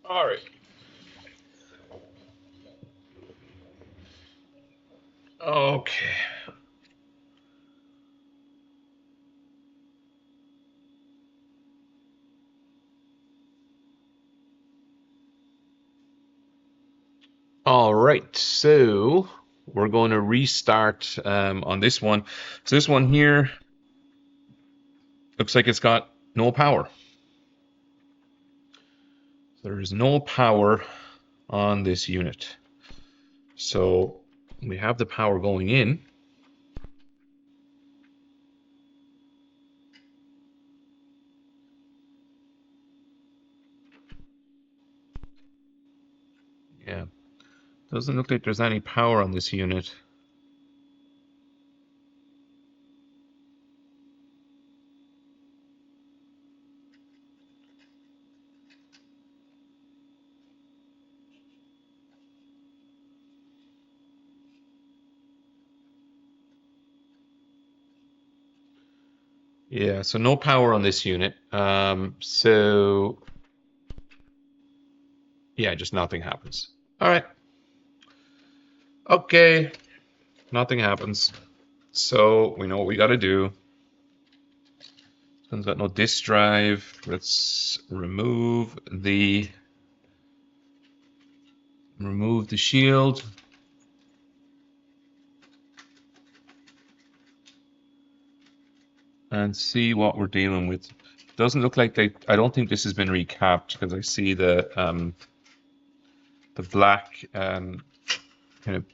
All right. Okay. All right. So we're going to restart on this one. So this one here looks like it's got no power. So there's no power on this unit. So we have the power going in. Yeah. Doesn't look like there's any power on this unit. Yeah, so no power on this unit. So yeah, just nothing happens. All right. Okay, nothing happens. So we know what we got to do. This one's got no disk drive. Let's remove the shield. And see what we're dealing with. Doesn't look like I don't think this has been recapped because I see the black kind of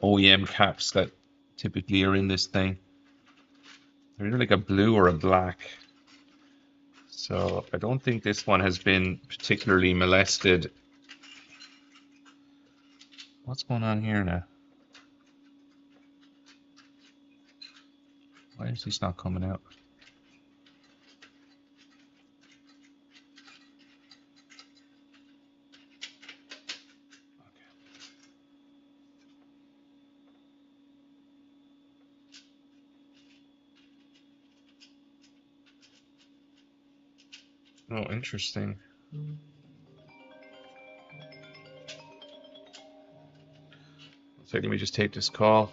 OEM caps that typically are in this thing. They're either like a blue or a black. So I don't think this one has been particularly molested. What's going on here now? Why is this not coming out? Oh, interesting. So let me just take this call.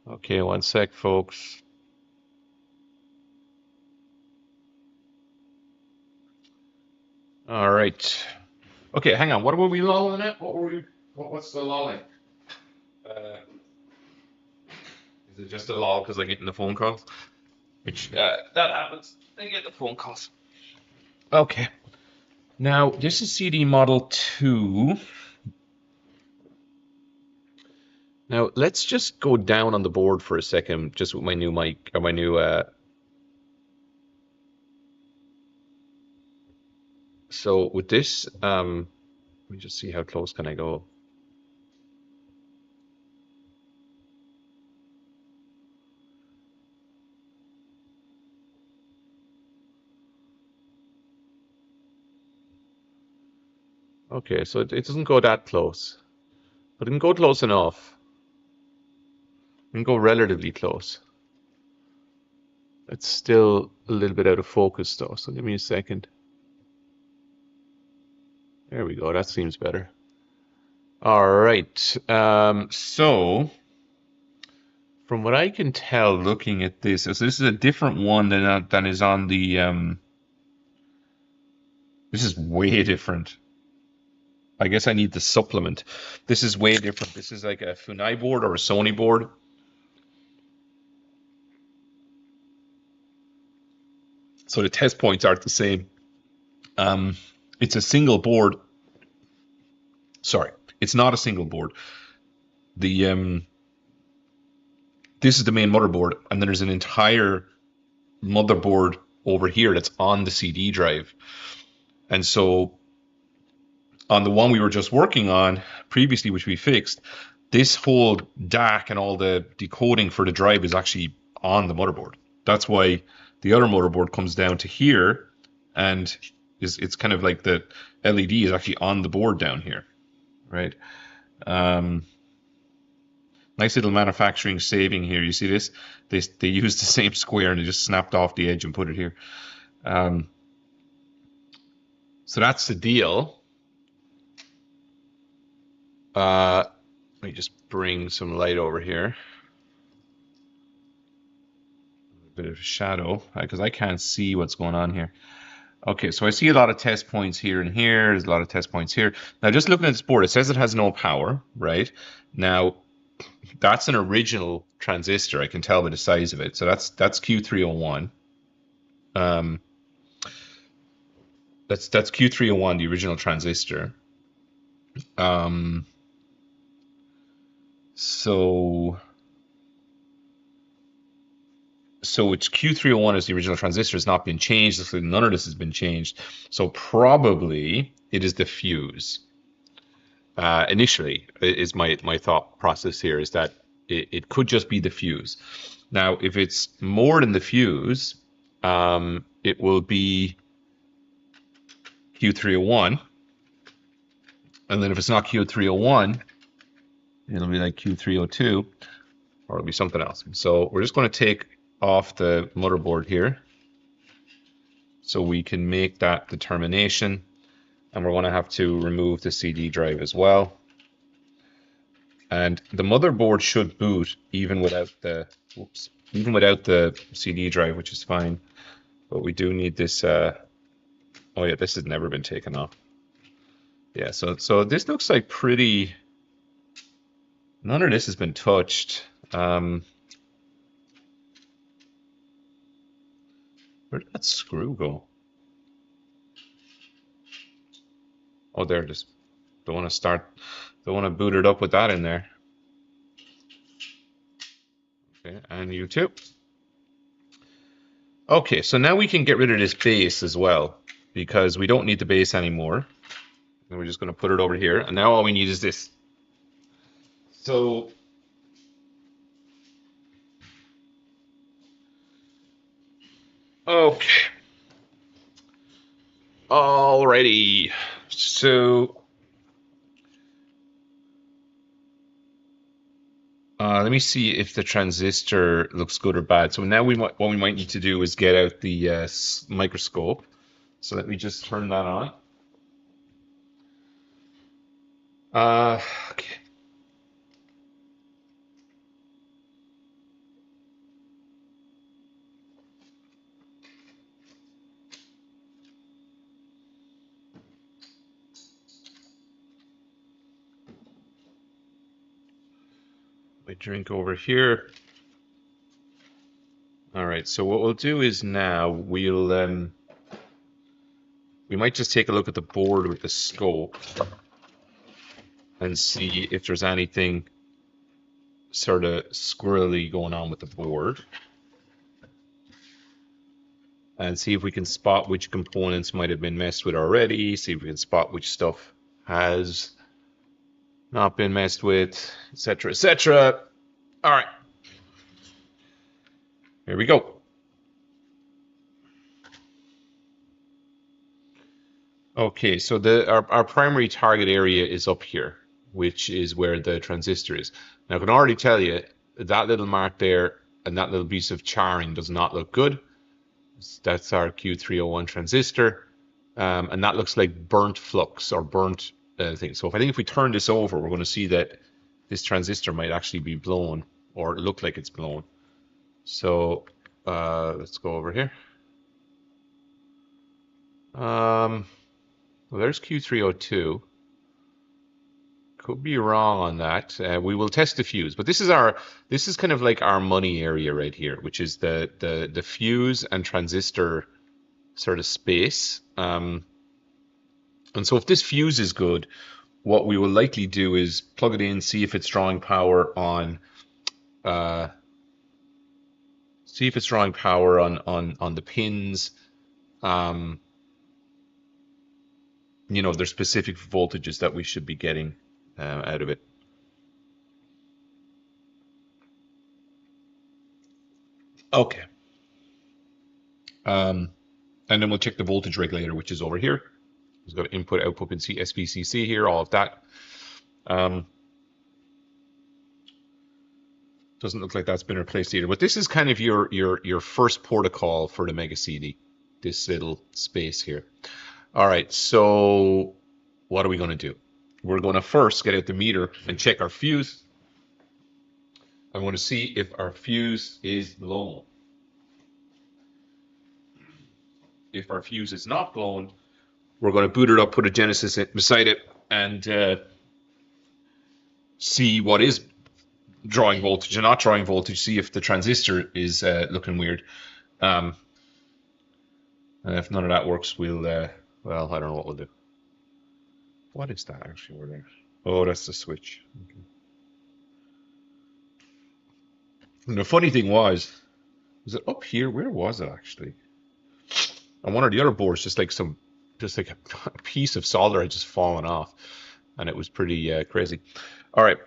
Okay, one sec, folks. All right. Okay, hang on. What were we lolling at? What's the lolling? Uh, is it just a lull because I'm getting the phone calls? Which that happens. I get the phone calls. Okay. Now this is CD Model 2. Now let's just go down on the board for a second, just with my new mic or my new. So with this, let me just see how close can I go. Okay, so it doesn't go that close, but it can go close enough. It can go relatively close. It's still a little bit out of focus though, so give me a second. There we go, that seems better. All right, so from what I can tell looking at this, so this is a different one than is on the, this is way different. I guess I need the supplement. This is way different. This is like a Funai board or a Sony board. So the test points aren't the same. It's a single board. Sorry, it's not a single board. The this is the main motherboard, and then there's an entire motherboard over here that's on the CD drive. And so on the one we were just working on previously, which we fixed, this whole DAC and all the decoding for the drive is actually on the motherboard. That's why the other motherboard comes down to here, and it's kind of like the LED is actually on the board down here, right? Nice little manufacturing saving here. You see this? They used the same square and they just snapped off the edge and put it here. So that's the deal. Let me just bring some light over here. A bit of shadow, because I can't see what's going on here. Okay, so I see a lot of test points here and here. There's a lot of test points here. Now, just looking at this board, it says it has no power, right? Now, that's an original transistor. I can tell by the size of it. So that's Q301. That's Q301, the original transistor. So it's Q301 as the original transistor has not been changed. So none of this has been changed. So probably it is the fuse. Initially, is my thought process here is that it could just be the fuse. Now, if it's more than the fuse, it will be Q301. And then if it's not Q301, it'll be like Q302, or it'll be something else. So we're just going to take off the motherboard here so we can make that determination. And we're going to have to remove the CD drive as well. And the motherboard should boot even without the CD drive, which is fine. But we do need this. Oh yeah, this has never been taken off. Yeah, so this looks like pretty. None of this has been touched. Where did that screw go? Oh, there it is. Don't want to boot it up with that in there. Okay, and you too. Okay, so now we can get rid of this base as well, because we don't need the base anymore. And we're just going to put it over here. And now all we need is this. So okay. Alrighty. So let me see if the transistor looks good or bad. So now what we might need to do is get out the microscope. So let me just turn that on. Okay. my drink over here. All right, so what we'll do is now we might just take a look at the board with the scope and see if there's anything sort of squirrely going on with the board, and see if we can spot which components might have been messed with already, see if we can spot which stuff has not been messed with, etc., etc. All right, here we go. Okay, so our primary target area is up here, which is where the transistor is. Now I can already tell you that little mark there and that little piece of charring does not look good. That's our Q301 transistor, and that looks like burnt flux or burnt thing. So I think if we turn this over, we're going to see that this transistor might actually be blown or look like it's blown. So let's go over here. Well, there's Q302. Could be wrong on that. We will test the fuse, but this is kind of like our money area right here, which is the fuse and transistor sort of space. And so if this fuse is good, what we will likely do is plug it in, see if it's drawing power on the pins. You know, there's specific voltages that we should be getting out of it. Okay. And then we'll check the voltage regulator, which is over here. It's got input, output, and SPCC here, all of that. Doesn't look like that's been replaced either. But this is kind of your first protocol for the Mega CD, this little space here. All right, so what are we going to do? We're going to first get out the meter and check our fuse. I want to see if our fuse is blown. If our fuse is not blown, we're going to boot it up, put a Genesis beside it, and see what is drawing voltage and not drawing voltage, see if the transistor is looking weird. And if none of that works, we'll, well, I don't know what we'll do. What is that actually over there? Oh, that's the switch. Okay. And the funny thing was it up here? Where was it actually? On one of the other boards, just like a piece of solder had just fallen off, and it was pretty crazy. All right.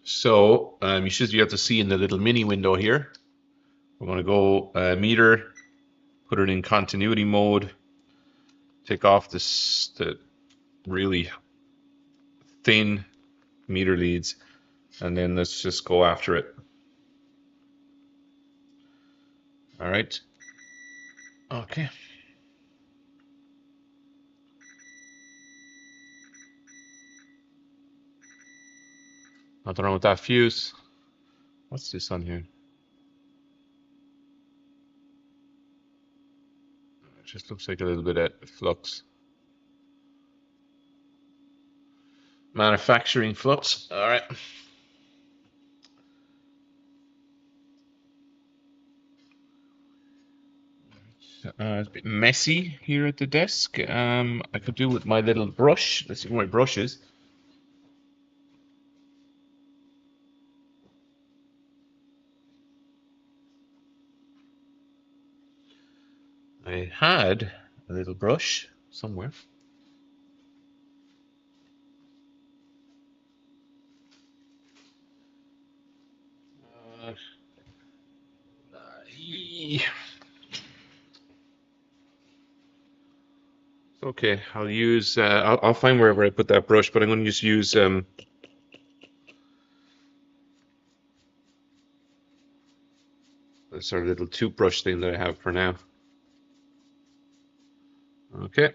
So you should be able to see in the little mini window here. We're going to go meter, put it in continuity mode, take off the really thin meter leads, and then let's just go after it. All right. Okay. Nothing wrong with that fuse. What's this on here? It just looks like a little bit of flux. Manufacturing flux. All right. It's a bit messy here at the desk. I could do with my little brush. Let's see where my brush is. I had a little brush somewhere. Okay, I'll use. I'll find wherever I put that brush, but I'm going to just use the sort of little toothbrush thing that I have for now. Okay,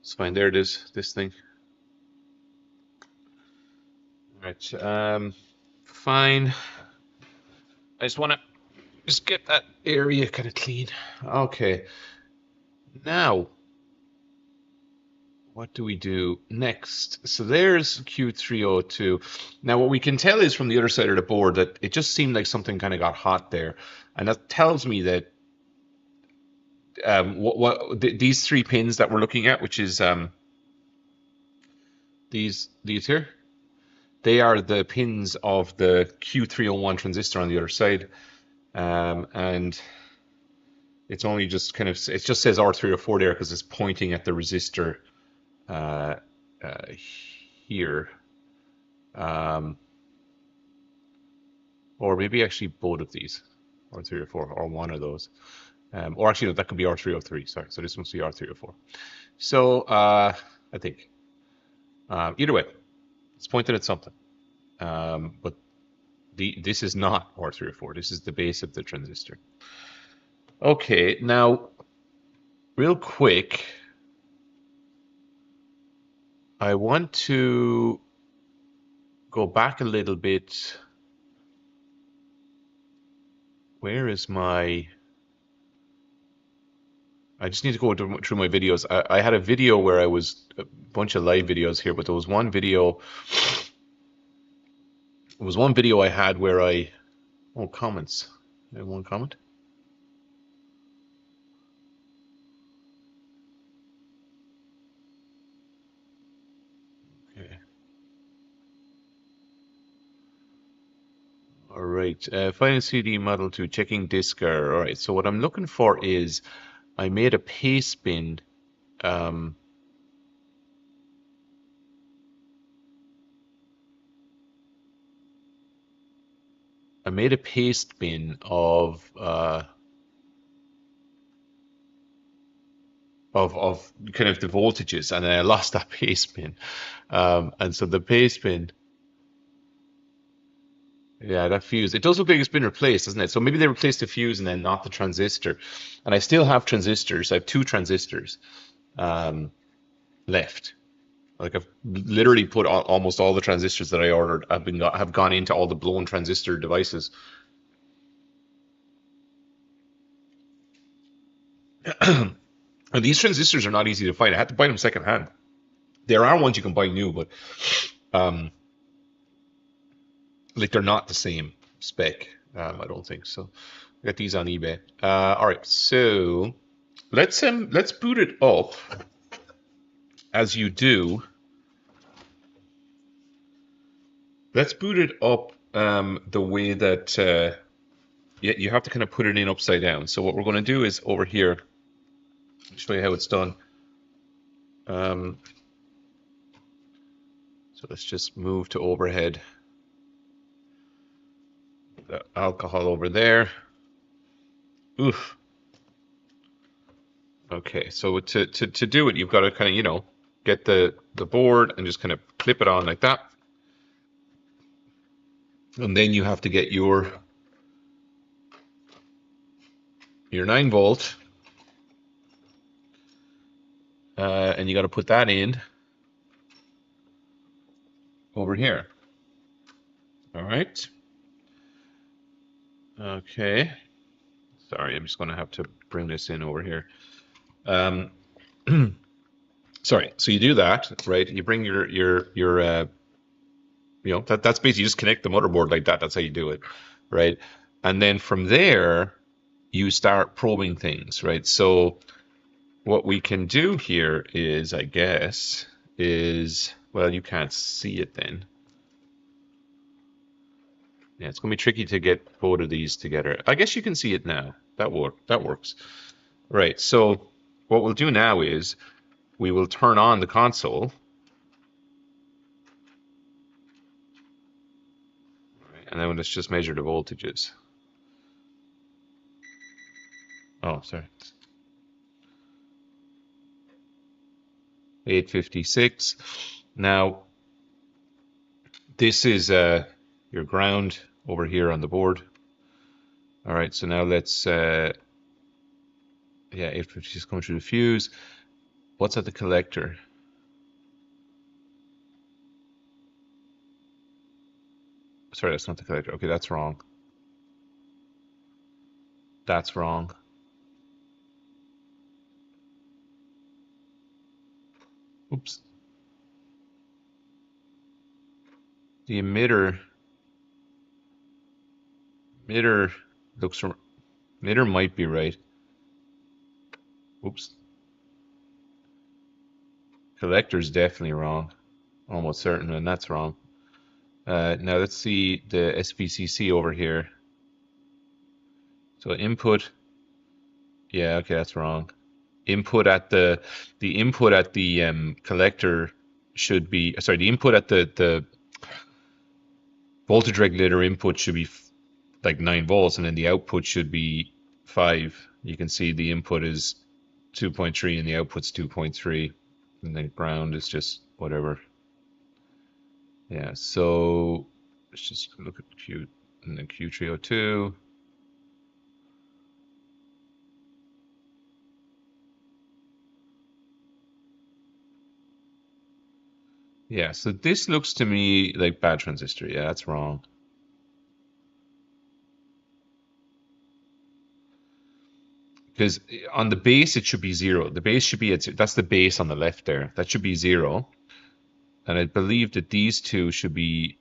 it's fine. There it is. This thing. All right. Fine. I just want to get that area kind of clean. Okay. Now, what do we do next? So there's Q302. Now what we can tell is from the other side of the board that it just seemed like something kind of got hot there. And that tells me that these three pins that we're looking at, which is these here, they are the pins of the Q301 transistor on the other side. And it's only just kind of, it just says R304 there because it's pointing at the resistor uh, here. Or maybe actually both of these, R304, or one of those. Or actually, no, that could be R303, sorry. So this must be R304. So I think either way, it's pointing at something. But this is not R304. This is the base of the transistor. Okay, now, real quick, I want to go back a little bit. Where is my... I just need to go through my videos. I had a video where I was a bunch of live videos here, but there was one video. It was one video I had where I... Oh, comments. I have one comment. Okay. All right. Finding CD Model 2, checking disk error. All right. So what I'm looking for is I made a paste bin. I made a paste bin of kind of the voltages, and I lost that paste bin. And so the paste bin, yeah, that fuse, it does look like it's been replaced, doesn't it? So maybe they replaced the fuse and then not the transistor. And I still have transistors. I have two transistors left. Like I've literally put almost all the transistors that I ordered have gone into all the blown transistor devices. And these transistors are not easy to find. I had to buy them secondhand. There are ones you can buy new, but um, like they're not the same spec. I don't think so. I got these on eBay. All right, so let's boot it up as you do. Let's boot it up the way that you have to kind of put it in upside down. So what we're going to do is over here, show you how it's done. So let's just move to overhead. The alcohol over there. Oof. Okay, so to do it, you've got to kind of, you know, get the board and just kind of clip it on like that. And then you have to get your 9 volt, and you got to put that in over here. All right. Okay. Sorry, I'm just going to have to bring this in over here. Sorry. So you do that, right? You bring your you know, that's basically just connect the motherboard like that. That's how you do it, right? And then from there, you start probing things, right? So what we can do here is, I guess, well, you can't see it then. Yeah, it's going to be tricky to get both of these together. I guess you can see it now. That works. Right, so what we'll do now is we will turn on the console. And then let's just measure the voltages. Oh, sorry. 856. Now, this is your ground over here on the board. All right, so now let's, yeah, 856 coming through the fuse. What's at the collector? Sorry, that's not the collector. Okay, that's wrong. That's wrong. Oops. The emitter looks, emitter might be right. Oops. Collector's definitely wrong. Almost certain, and that's wrong. Now let's see the SPCC over here. So input, yeah, okay, that's wrong. Input at the input at the collector should be, sorry, the input at the voltage regulator input should be like 9 volts, and then the output should be 5. You can see the input is 2.3 and the output's 2.3, and then ground is just whatever. Yeah, so let's just look at Q and then Q302. Yeah, so this looks to me like bad transistor. Yeah, that's wrong. Because on the base, it should be 0. The base should be at, that's the base on the left there. That should be 0. And I believe that these two should be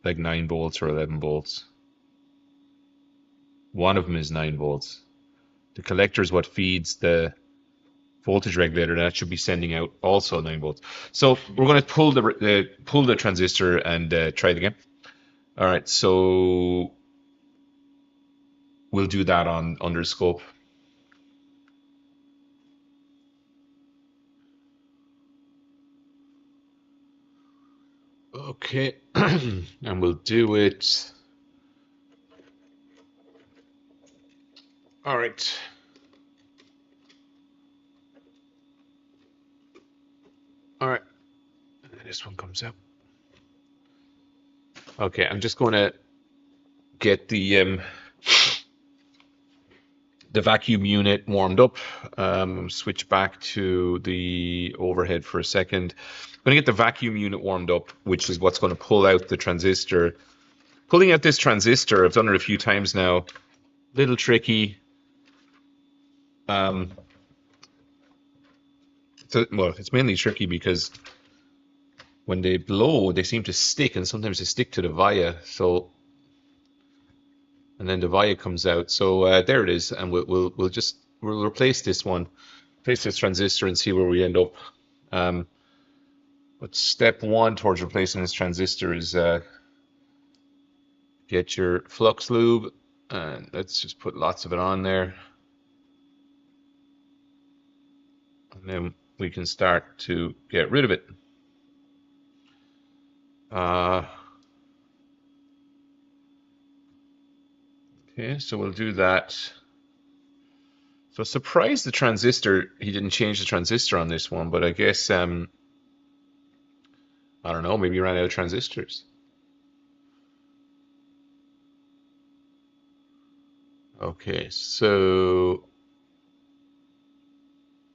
like 9 volts or 11 volts. One of them is 9 volts. The collector is what feeds the voltage regulator. That should be sending out also 9 volts. So we're going to pull the transistor and try it again. All right, so we'll do that on under scope. Okay, and we'll do it. All right. All right. This one comes out. Okay, I'm just going to get the vacuum unit warmed up. Switch back to the overhead for a second. I'm going to get the vacuum unit warmed up, which is what's going to pull out the transistor. Pulling out this transistor, I've done it a few times now. A little tricky. Well, it's mainly tricky because when they blow, they seem to stick, and sometimes they stick to the via. So, and then the via comes out. So there it is, and we'll replace this one, replace this transistor, and see where we end up. But step one towards replacing this transistor is get your flux lube, and let's just put lots of it on there, and then we can start to get rid of it. Okay, so we'll do that. So surprised the transistor, he didn't change the transistor on this one, but I guess, I don't know, maybe he ran out of transistors. Okay, so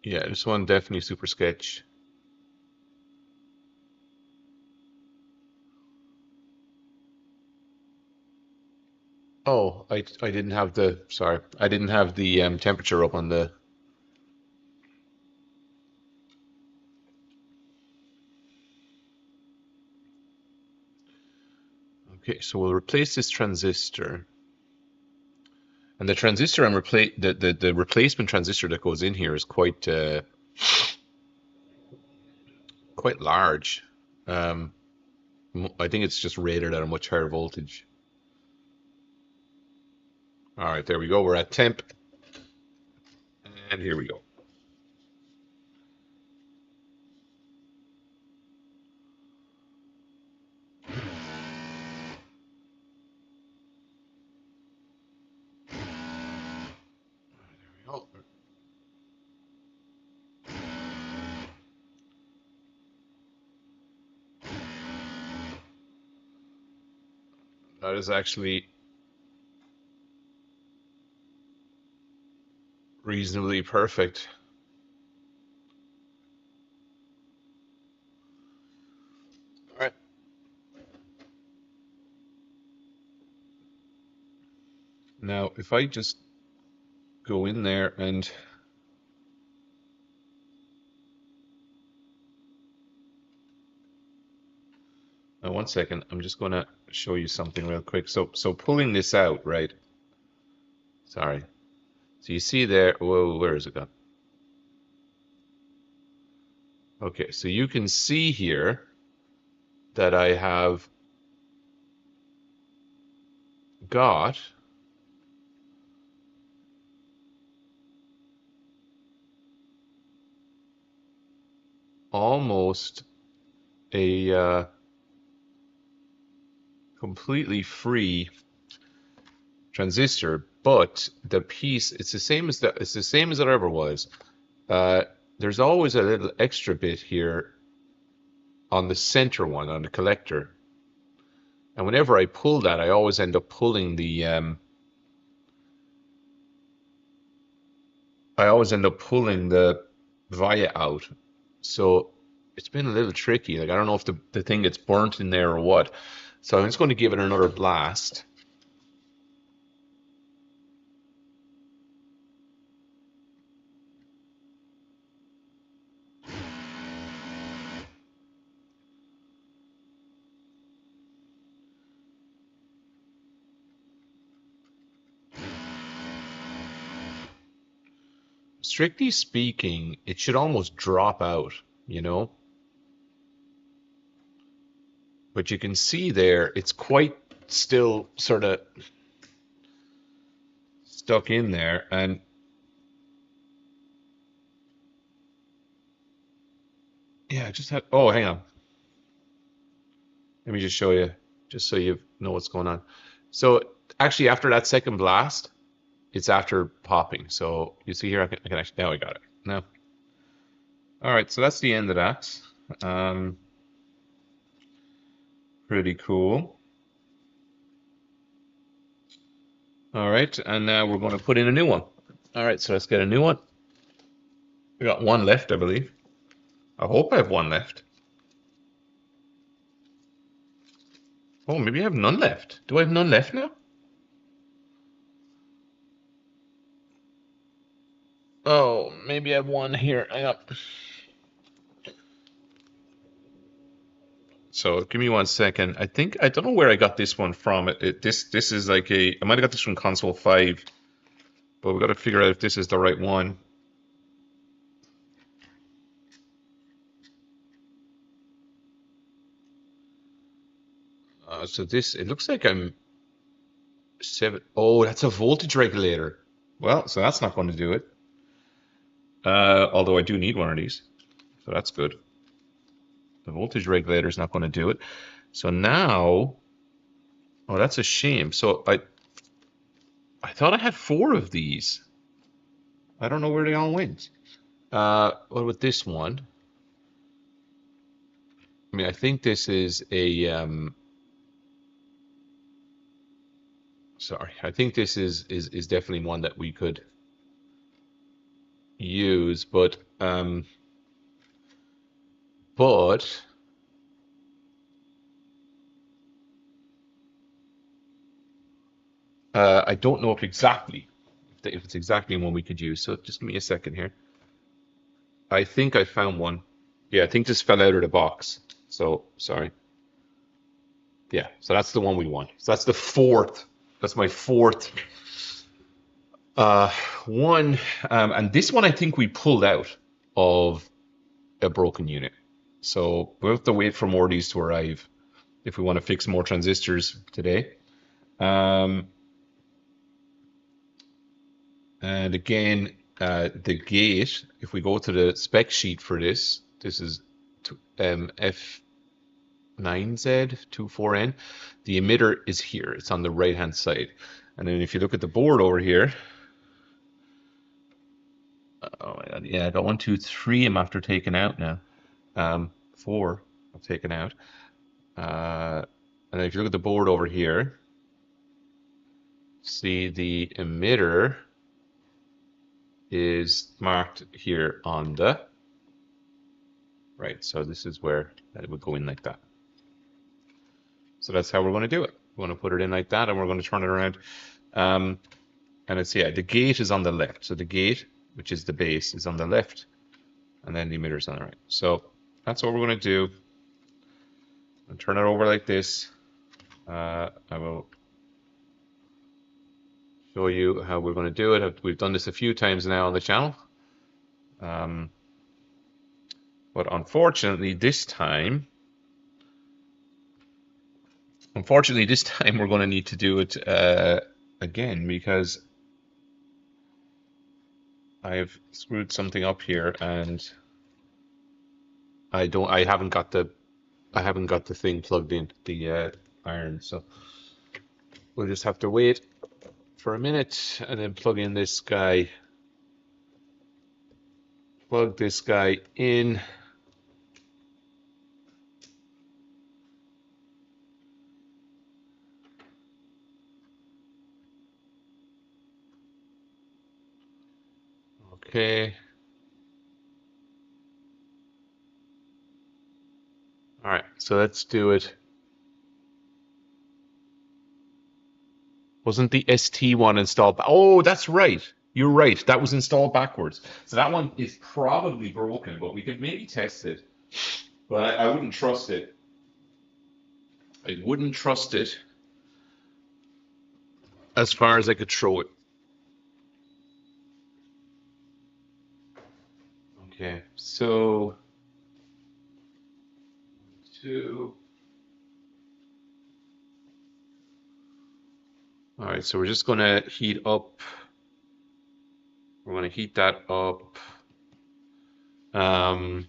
yeah, this one definitely super sketch. Oh, I didn't have the, sorry, I didn't have the temperature up on the, okay, so we'll replace this transistor. And the transistor I'm the replacement transistor that goes in here is quite large. Um, I think it's just rated at a much higher voltage. All right, there we go. We're at temp, and here we go. Oh, that is actually reasonably perfect. All right. Now, if I just go in there and Now, one second, I'm just going to show you something real quick. So pulling this out, right? Sorry. So you see there, whoa, where is it gone? Okay, so you can see here that I have got almost a completely free transistor, but the piece it's the same as it ever was. There's always a little extra bit here on the center one, on the collector, and whenever I pull that, I always end up pulling the via out. So it's been a little tricky. Like I don't know if the thing gets burnt in there or what. So I'm just going to give it another blast. Strictly speaking, it should almost drop out, you know? But you can see there, it's quite still sort of stuck in there. And yeah, I just had, oh, hang on. Let me just show you, just so you know what's going on. So actually, after that second blast, it's after popping. So you see here, I can actually, now I got it. Now, all right, so that's the end of that. Um, Pretty cool. All right, and now we're going to put in a new one. All right, so let's get a new one. We got one left, I believe. I hope I have one left. Oh, maybe I have none left. Do I have none left now? Oh, maybe I have one here. Hang on. So give me 1 second. I think I don't know where I got this one from. This is like I might have got this from console 5, but we got to figure out if this is the right one. So this it looks like I'm 7. Oh, that's a voltage regulator. Well, so that's not going to do it. Although I do need one of these, so that's good. The voltage regulator is not going to do it. So now, oh, that's a shame. So I thought I had 4 of these. I don't know where they all went. What about this one? I mean, I think this is a sorry. I think this is definitely one that we could use, but I don't know if it's exactly one we could use. So just give me a second here. I think I found one. Yeah, I think this fell out of the box. So sorry. Yeah, so that's the one we want. So that's the fourth. That's my fourth uh, one. And this one I think we pulled out of a broken unit. So we'll have to wait for more of these to arrive if we want to fix more transistors today. Um, and again, the gate, if we go to the spec sheet for this, this is F9Z24N. The emitter is here. It's on the right-hand side. And then if you look at the board over here, oh my God, yeah, I got 1, 2, 3 I'm after taking out now. 4 I've taken out. And if you look at the board over here, see the emitter is marked here on the right. So this is where that would go in like that. So that's how we're going to do it. We're going to put it in like that, and we're going to turn it around. And it's, yeah, the gate is on the left. So the gate, which is the base, is on the left, and then the emitter is on the right. So that's what we're going to do. and turn it over like this. I will show you how we're going to do it. We've done this a few times now on the channel. But unfortunately this time we're going to need to do it again, because I've screwed something up here and I haven't got the thing plugged in, the iron. So we'll just have to wait for a minute and then plug this guy in. Okay. All right, so let's do it. Wasn't the ST one installed? Oh, that's right. You're right. That was installed backwards. So that one is probably broken, but we could maybe test it. But I wouldn't trust it. I wouldn't trust it as far as I could throw it. Okay, so 2. All right, so we're just going to heat up. We're going to heat that up. And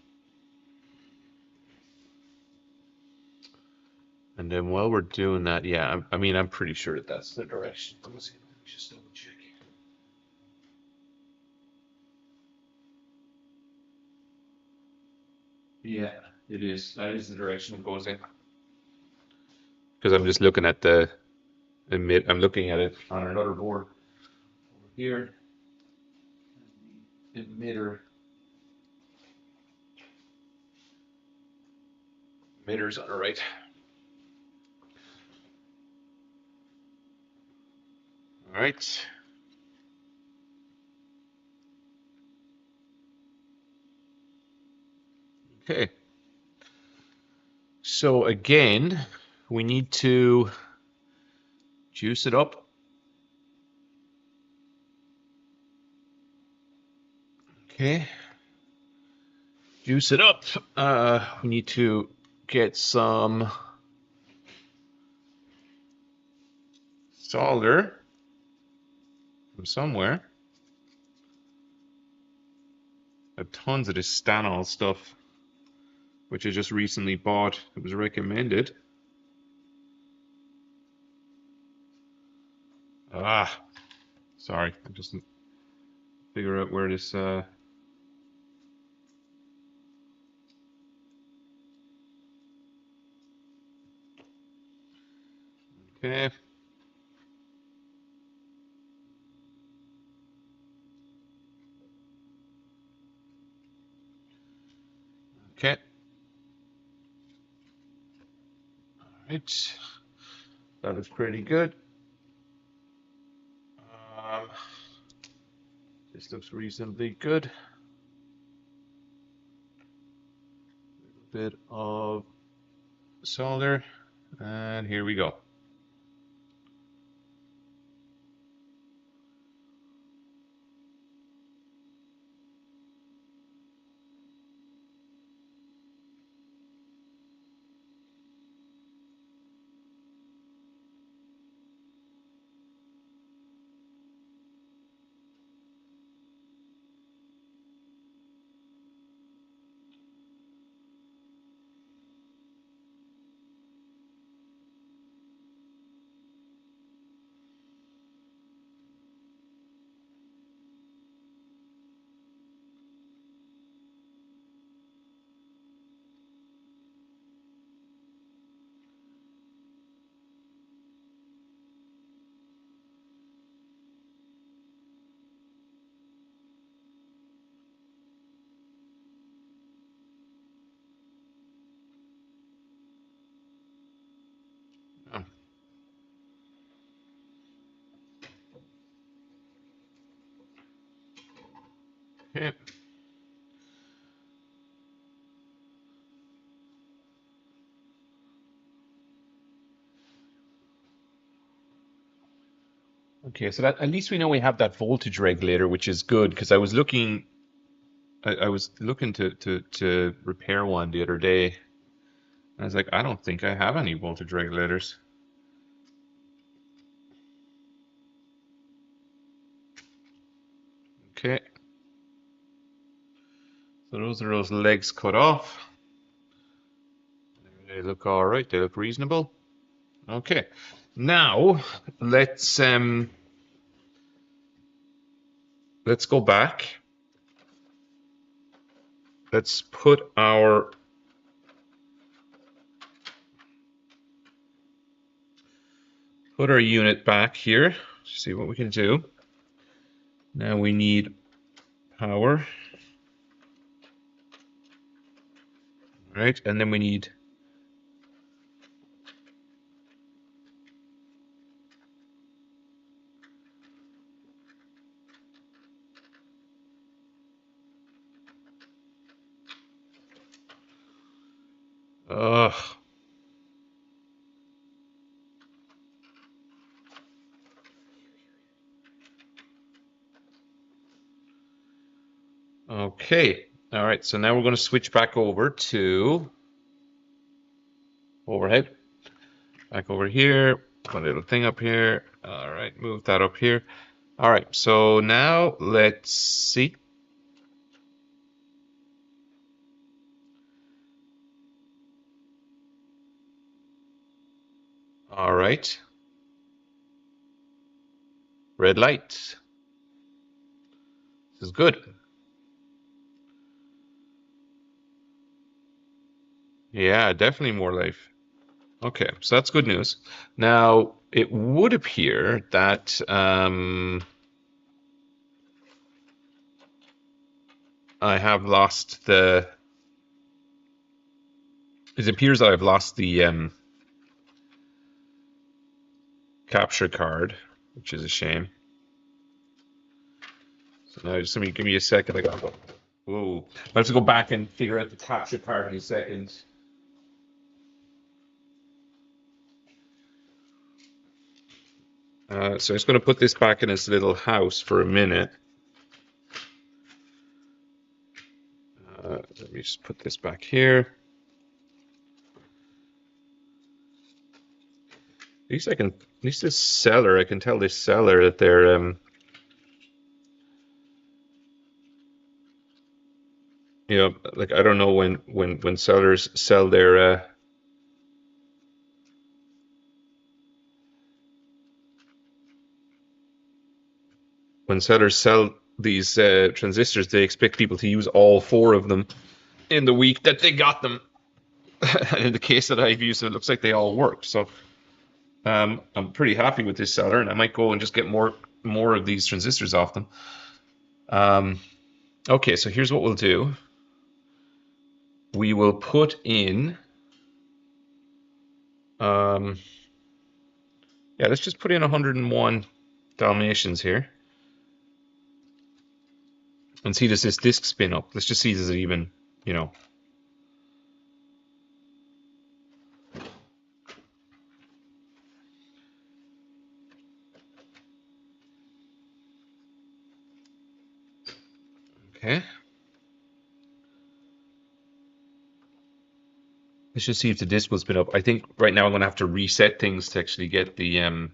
then while we're doing that, yeah, I mean, I'm pretty sure that that's the direction. Let me see. Let me just double check. Yeah, it is. That is the direction it goes in. Because I'm just looking at the I'm looking at it on another board over here. The emitter's on the right. All right. Okay. So again, we need to juice it up. Okay. Juice it up. We need to get some solder from somewhere. I have tons of this stanol stuff, which I just recently bought. It was recommended. Sorry, I just figure out where this. Okay. Okay. All right. That looks pretty good. This looks reasonably good. A little bit of solder, and here we go. Oh, okay. Okay, so that at least we know we have that voltage regulator, which is good because I was looking to repair one the other day. And I was like, I don't think I have any voltage regulators. Okay, so those are those legs cut off. They look all right. They look reasonable. Okay, now let's go back. Let's put our unit back here. See what we can do. Now we need power, right? And then we need ugh. Okay. All right. So now we're going to switch back over to overhead. Back over here. Put a little thing up here. All right. Move that up here. All right. So now let's see. All right. Red light. This is good. Yeah, definitely more life. Okay, so that's good news. Now, it would appear that I have lost the. It appears I've lost the capture card, which is a shame. So now just give me a second. I gotta go. Whoa. I have to go back and figure out the capture card in a second. So I'm just going to put this back in its little house for a minute. Let me just put this back here. At least this seller, I can tell this seller that they're you know, like I don't know when sellers sell their when sellers sell these transistors, they expect people to use all four of them in the week that they got them. And in the case that I've used, it looks like they all worked. So I'm pretty happy with this seller, and I might go and just get more of these transistors off them. Okay, so here's what we'll do. We will put in, yeah, let's just put in 101 Dalmatians here. And see, does this disk spin up? Let's just see, does it even, you know. Okay. Let's just see if the disk will spin up. I think right now I'm going to have to reset things to actually get the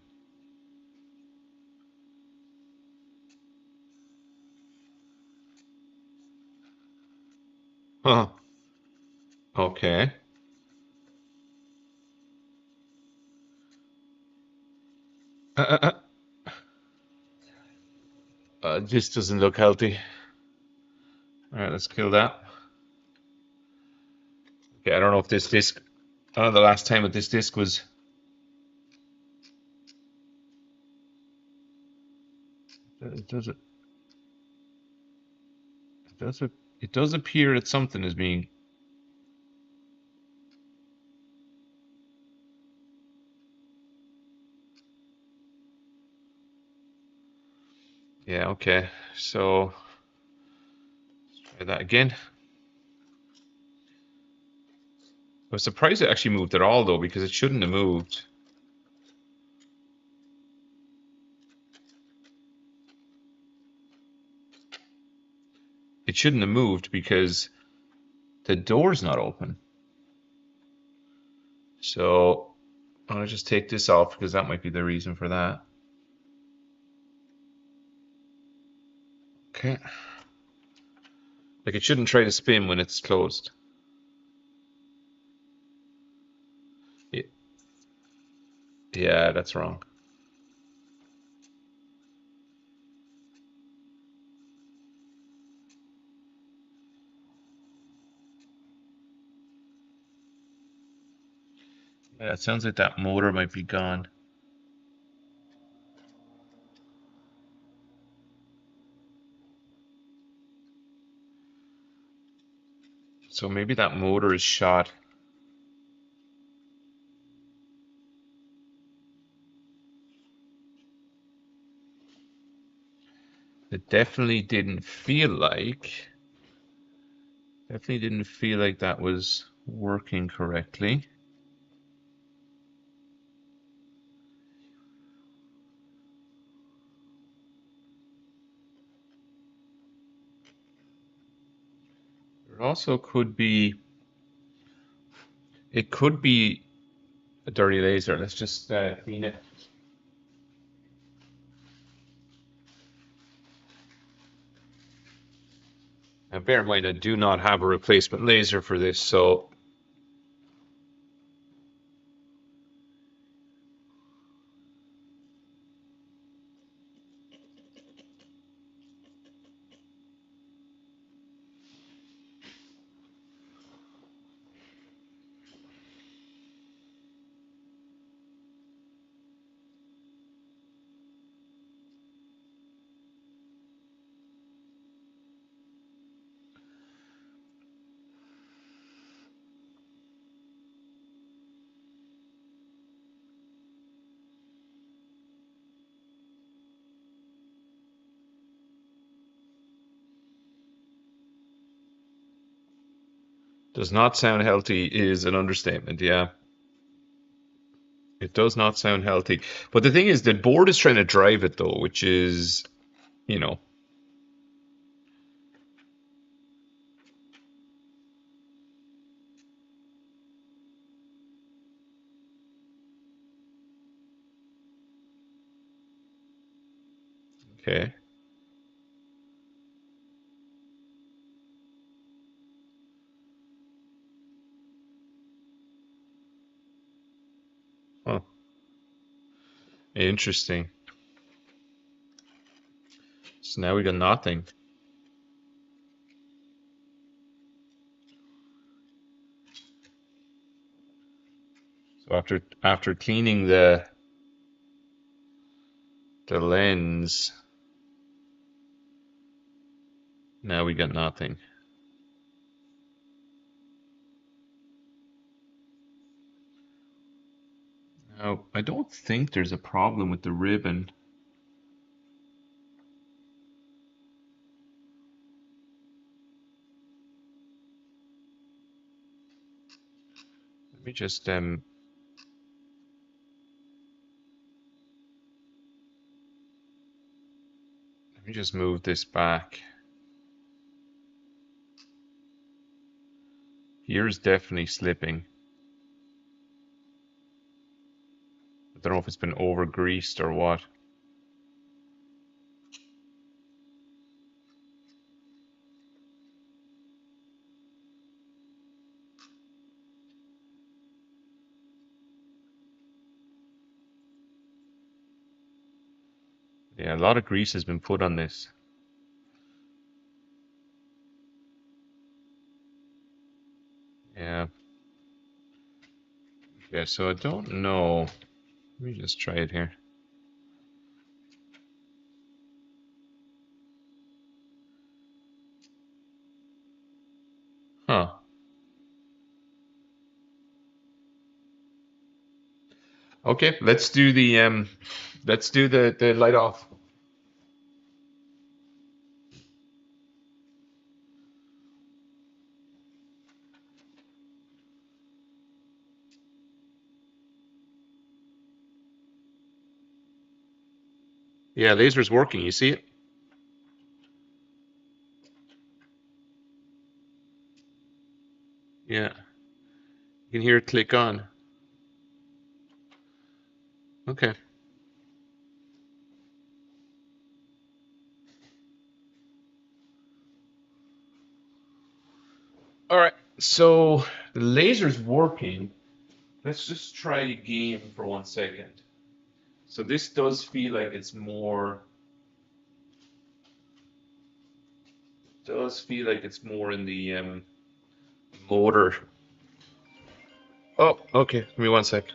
huh. Okay. Uh, this doesn't look healthy. All right, let's kill that. Okay, I don't know if this disk. I don't know the last time that this disk was. It does it. Does it? It does appear that something is being. Yeah. Okay. So let's try that again. I was surprised it actually moved at all though, because it shouldn't have moved. shouldn't have moved because the door's not open. So I'll just take this off because that might be the reason for that. Okay. Like it shouldn't try to spin when it's closed. Yeah, that's wrong. Yeah, it sounds like that motor might be gone. So maybe that motor is shot. It definitely didn't feel like that was working correctly. There also could be, it could be a dirty laser. Let's just clean it. Now, bear in mind, I do not have a replacement laser for this, so does not sound healthy is an understatement. Yeah, it does not sound healthy. But the thing is, the board is trying to drive it though, which is, you know, okay. Huh. Interesting. So now we got nothing. So after cleaning the lens, now we got nothing. Now, I don't think there's a problem with the ribbon. Let me just move this back. Here's definitely slipping. I don't know if it's been over greased or what. Yeah, a lot of grease has been put on this. Yeah. Yeah, so I don't know. Let me just try it here. Huh. Okay, let's do the light off. Yeah, laser's working, you see it? Yeah, you can hear it click on. Okay. All right. So the laser's working. Let's just try a game for 1 second. So this does feel like it's more, in the motor. Oh, okay. Give me 1 sec.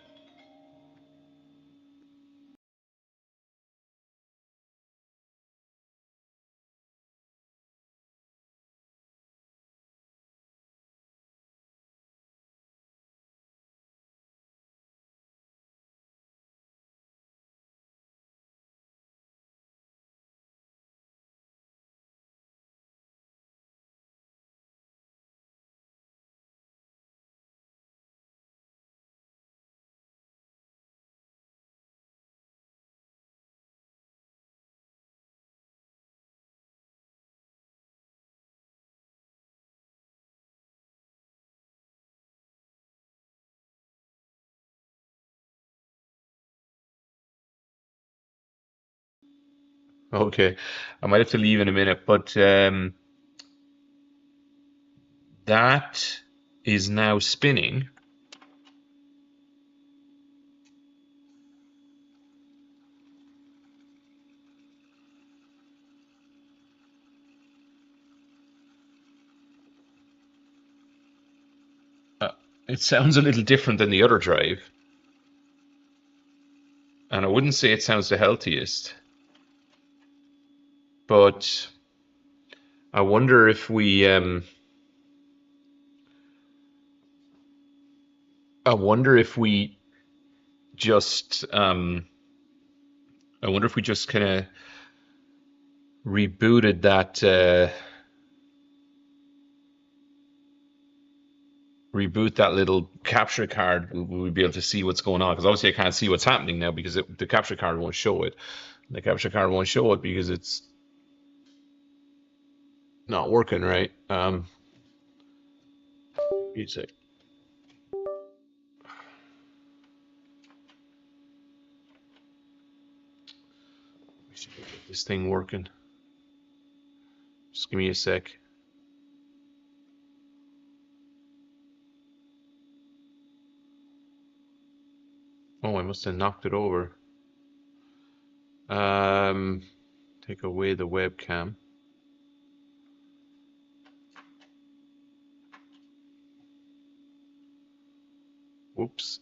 Okay. I might have to leave in a minute, but that is now spinning. Uh, it sounds a little different than the other drive, and I wouldn't say it sounds the healthiest, but I wonder if we I wonder if we just I wonder if we just kind of rebooted that reboot that little capture card, we would be able to see what's going on. Because obviously I can't see what's happening now because the capture card won't show it. The capture card won't show it because it's not working right. You say, we should get this thing working. Just give me a sec. Oh, I must have knocked it over. Um, Take away the webcam. Whoops.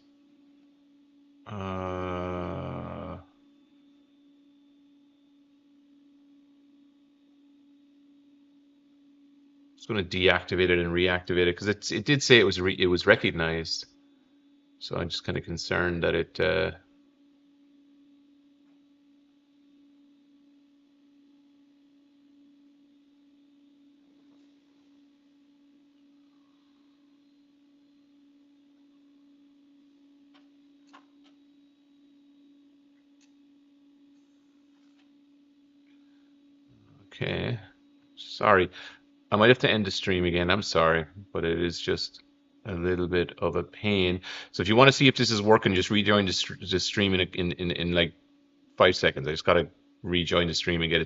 Just going to deactivate it and reactivate it because it did say it was recognized. So I'm just kind of concerned that it. Okay. Sorry. I might have to end the stream again. I'm sorry, but it is just a little bit of a pain. So if you want to see if this is working, just rejoin the stream in like 5 seconds. I just gotta rejoin the stream and get it.